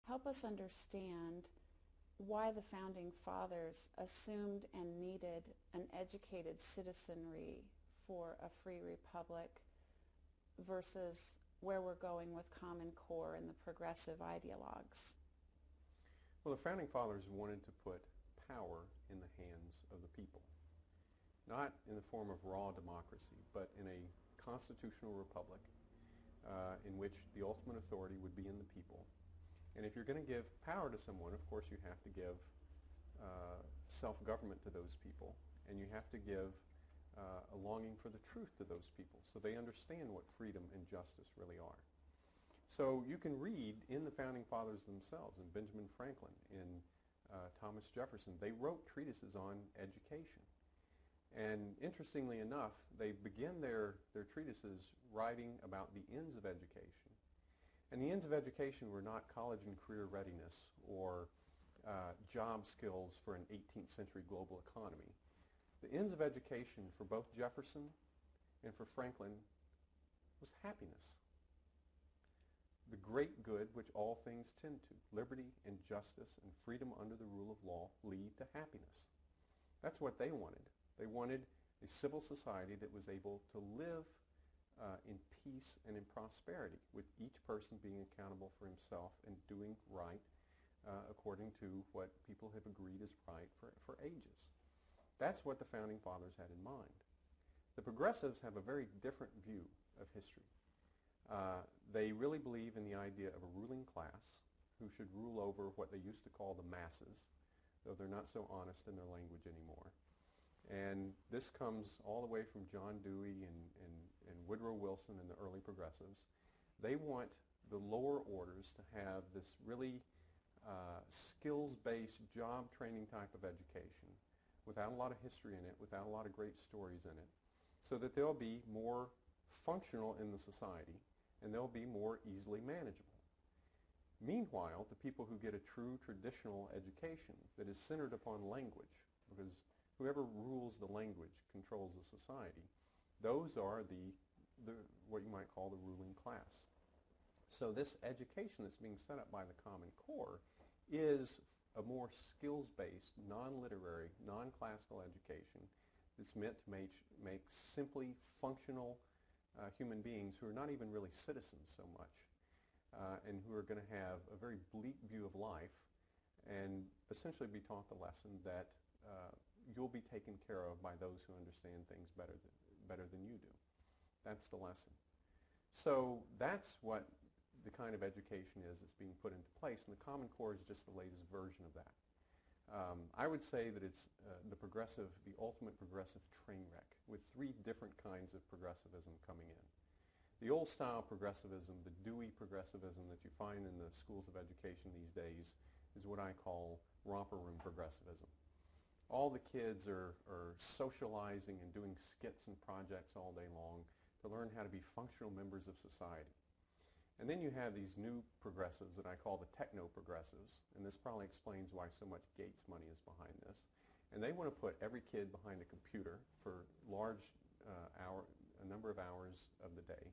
help us understand why the Founding Fathers assumed and needed an educated citizenry for a free republic versus where we're going with Common Core and the progressive ideologues. Well, the Founding Fathers wanted to put power in the hands of the people, not in the form of raw democracy, but in a constitutional republic in which the ultimate authority would be in the people. And if you're going to give power to someone, of course you have to give self-government to those people, and you have to give a longing for the truth to those people so they understand what freedom and justice really are. So you can read in the Founding Fathers themselves, in Benjamin Franklin, in Thomas Jefferson, they wrote treatises on education. And interestingly enough, they begin their treatises writing about the ends of education. And the ends of education were not college and career readiness or job skills for an 18th century global economy. The ends of education for both Jefferson and for Franklin was happiness. The great good which all things tend to, liberty and justice and freedom under the rule of law, lead to happiness. That's what they wanted. They wanted a civil society that was able to live in peace and in prosperity, with each person being accountable for himself and doing right according to what people have agreed is right for ages. That's what the Founding Fathers had in mind. The progressives have a very different view of history. They really believe in the idea of a ruling class who should rule over what they used to call the masses, though they're not so honest in their language anymore. And this comes all the way from John Dewey and Woodrow Wilson and the early progressives. They want the lower orders to have this really skills-based job training type of education without a lot of history in it, without a lot of great stories in it, so that they'll be more functional in the society and they'll be more easily manageable. Meanwhile, the people who get a true traditional education that is centered upon language, because whoever rules the language controls the society, those are the what you might call the ruling class. So this education that's being set up by the Common Core is a more skills-based, non-literary, non-classical education that's meant to make simply functional human beings who are not even really citizens so much, and who are going to have a very bleak view of life and essentially be taught the lesson that you'll be taken care of by those who understand things better than you do. That's the lesson. So that's what the kind of education is that's being put into place, and the Common Core is just the latest version of that. I would say that it's the ultimate progressive train wreck, with three different kinds of progressivism coming in. The old style progressivism, the Dewey progressivism that you find in the schools of education these days, is what I call romper room progressivism. All the kids are socializing and doing skits and projects all day long to learn how to be functional members of society. And then you have these new progressives that I call the techno-progressives, and this probably explains why so much Gates money is behind this. And they want to put every kid behind a computer for a number of hours of the day,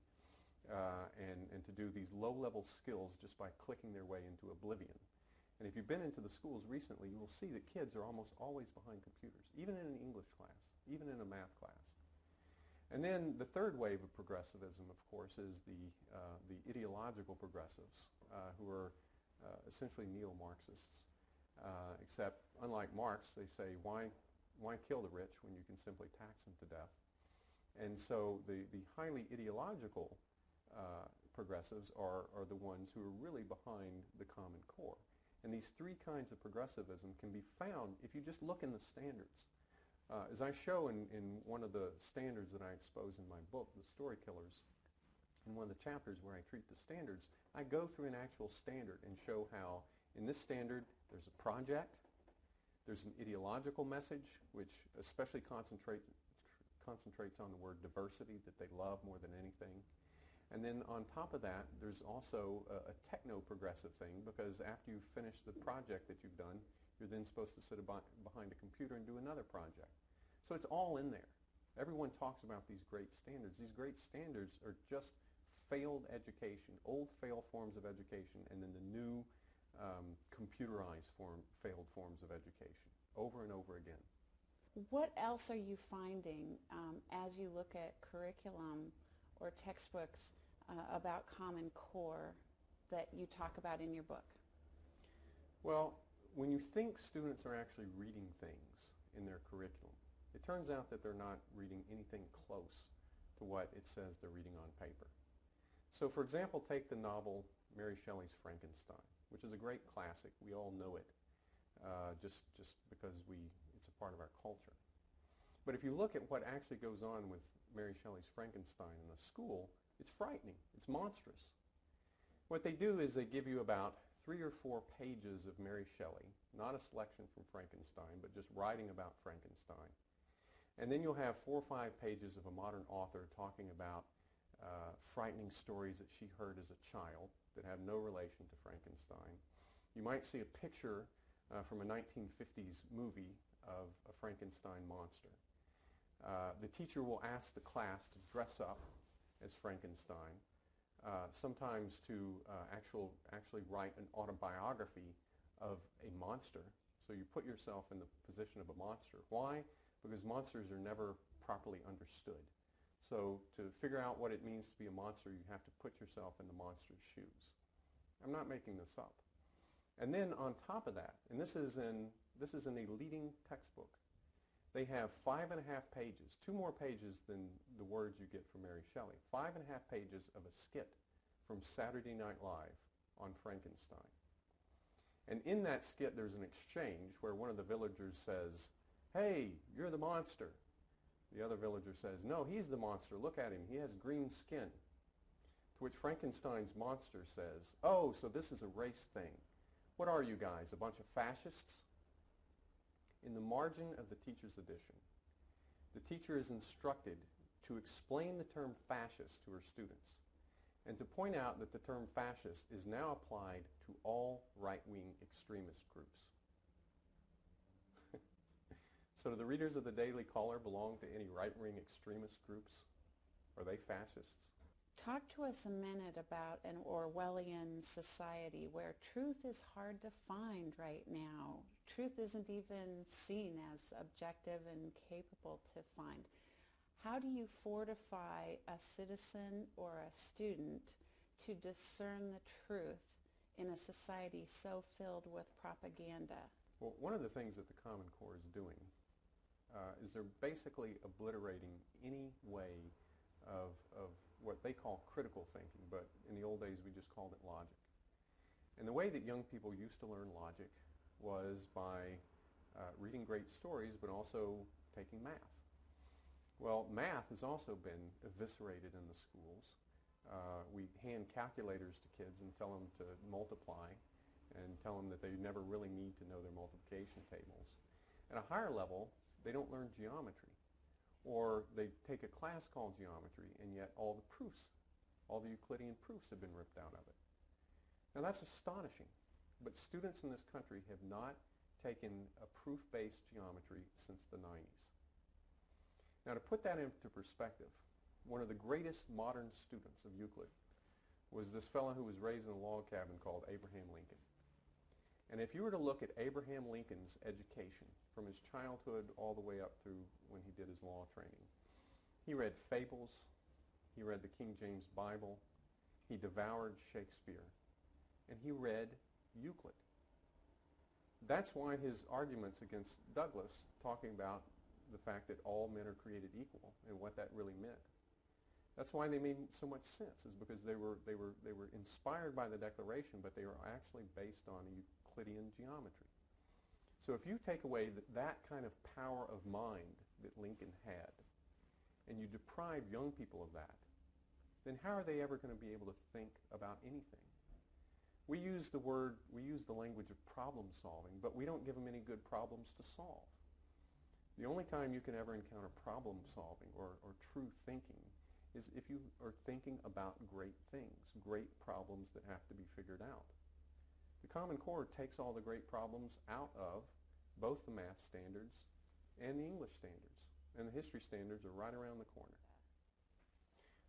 and to do these low-level skills just by clicking their way into oblivion. And if you've been into the schools recently, you will see that kids are almost always behind computers, even in an English class, even in a math class. And then the third wave of progressivism, of course, is the ideological progressives, who are essentially neo-Marxists, except unlike Marx, they say, why kill the rich when you can simply tax them to death? And so the highly ideological progressives are the ones who are really behind the Common Core. And these three kinds of progressivism can be found if you just look in the standards. As I show in one of the standards that I expose in my book, The Story Killers, in one of the chapters where I treat the standards, I go through an actual standard and show how in this standard there's a project, there's an ideological message, which especially concentrates on the word diversity that they love more than anything. And then on top of that, there's also a techno-progressive thing, because after you've finished the project that you've done, you're then supposed to sit behind a computer and do another project. So it's all in there. Everyone talks about these great standards. These great standards are just failed education, old failed forms of education, and then the new computerized failed forms of education over and over again. What else are you finding as you look at curriculum or textbooks about Common Core that you talk about in your book? Well, when you think students are actually reading things in their curriculum, it turns out that they're not reading anything close to what it says they're reading on paper. So, for example, take the novel Mary Shelley's Frankenstein, which is a great classic. We all know it just because it's a part of our culture. But if you look at what actually goes on with Mary Shelley's Frankenstein in a school, it's frightening. It's monstrous. What they do is they give you about 3 or 4 pages of Mary Shelley, not a selection from Frankenstein, but just writing about Frankenstein. And then you'll have 4 or 5 pages of a modern author talking about frightening stories that she heard as a child that have no relation to Frankenstein. You might see a picture from a 1950s movie of a Frankenstein monster. The teacher will ask the class to dress up as Frankenstein, sometimes to actually write an autobiography of a monster. So you put yourself in the position of a monster. Why? Because monsters are never properly understood. So to figure out what it means to be a monster, you have to put yourself in the monster's shoes. I'm not making this up. And then on top of that, and this is in a leading textbook, they have 5.5 pages, 2 more pages than the words you get from Mary Shelley, 5.5 pages of a skit from Saturday Night Live on Frankenstein. And in that skit, there's an exchange where one of the villagers says, "Hey, you're the monster." The other villager says, "No, he's the monster. Look at him. He has green skin." To which Frankenstein's monster says, "Oh, so this is a race thing. What are you guys, a bunch of fascists?" In the margin of the teacher's edition, the teacher is instructed to explain the term fascist to her students and to point out that the term fascist is now applied to all right-wing extremist groups. So do the readers of the Daily Caller belong to any right-wing extremist groups? Are they fascists? Talk to us a minute about an Orwellian society where truth is hard to find right now. Truth isn't even seen as objective and capable to find. How do you fortify a citizen or a student to discern the truth in a society so filled with propaganda? Well, one of the things that the Common Core is doing is they're basically obliterating any way of what they call critical thinking, but in the old days we just called it logic. And the way that young people used to learn logic was by reading great stories, but also taking math. Well, math has also been eviscerated in the schools. We hand calculators to kids and tell them to multiply and tell them that they never really need to know their multiplication tables. At a higher level, they don't learn geometry. Or they take a class called geometry, and yet all the proofs, all the Euclidean proofs have been ripped out of it. Now that's astonishing, but students in this country have not taken a proof-based geometry since the 90s. Now to put that into perspective, one of the greatest modern students of Euclid was this fellow who was raised in a log cabin called Abraham Lincoln. And if you were to look at Abraham Lincoln's education from his childhood all the way up through when he did his law training, he read fables, he read the King James Bible, he devoured Shakespeare, and he read Euclid. That's why his arguments against Douglas, talking about the fact that all men are created equal and what that really meant, that's why they made so much sense, is because they were inspired by the Declaration, but they were actually based on Euclidean geometry. So if you take away that kind of power of mind that Lincoln had, and you deprive young people of that, then how are they ever going to be able to think about anything? We use the language of problem solving, but we don't give them any good problems to solve. The only time you can ever encounter problem solving or true thinking is if you are thinking about great things, great problems that have to be figured out. The Common Core takes all the great problems out of both the math standards and the English standards. And the history standards are right around the corner.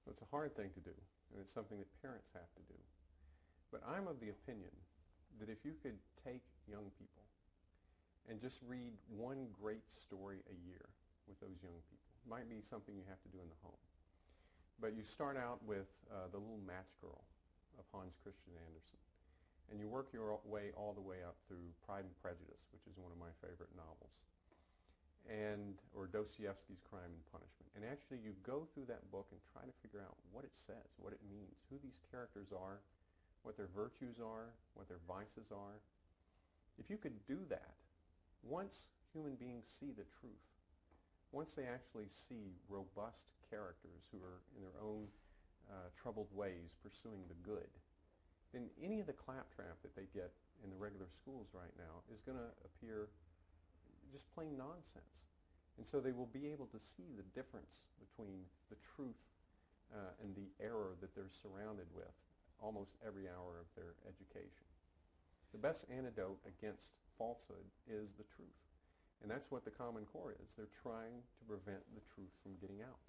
It's a hard thing to do, and it's something that parents have to do. But I'm of the opinion that if you could take young people and just read one great story a year with those young people, it might be something you have to do in the home. But you start out with The Little Match Girl of Hans Christian Andersen, and you work your way all the way up through Pride and Prejudice, which is one of my favorite novels, or Dostoevsky's Crime and Punishment. And actually you go through that book and try to figure out what it says, what it means, who these characters are, what their virtues are, what their vices are. If you could do that, once human beings see the truth, once they actually see robust characters who are in their own troubled ways pursuing the good, then any of the claptrap that they get in the regular schools right now is going to appear just plain nonsense. And so they will be able to see the difference between the truth and the error that they're surrounded with almost every hour of their education. The best antidote against falsehood is the truth. And that's what the Common Core is. They're trying to prevent the truth from getting out.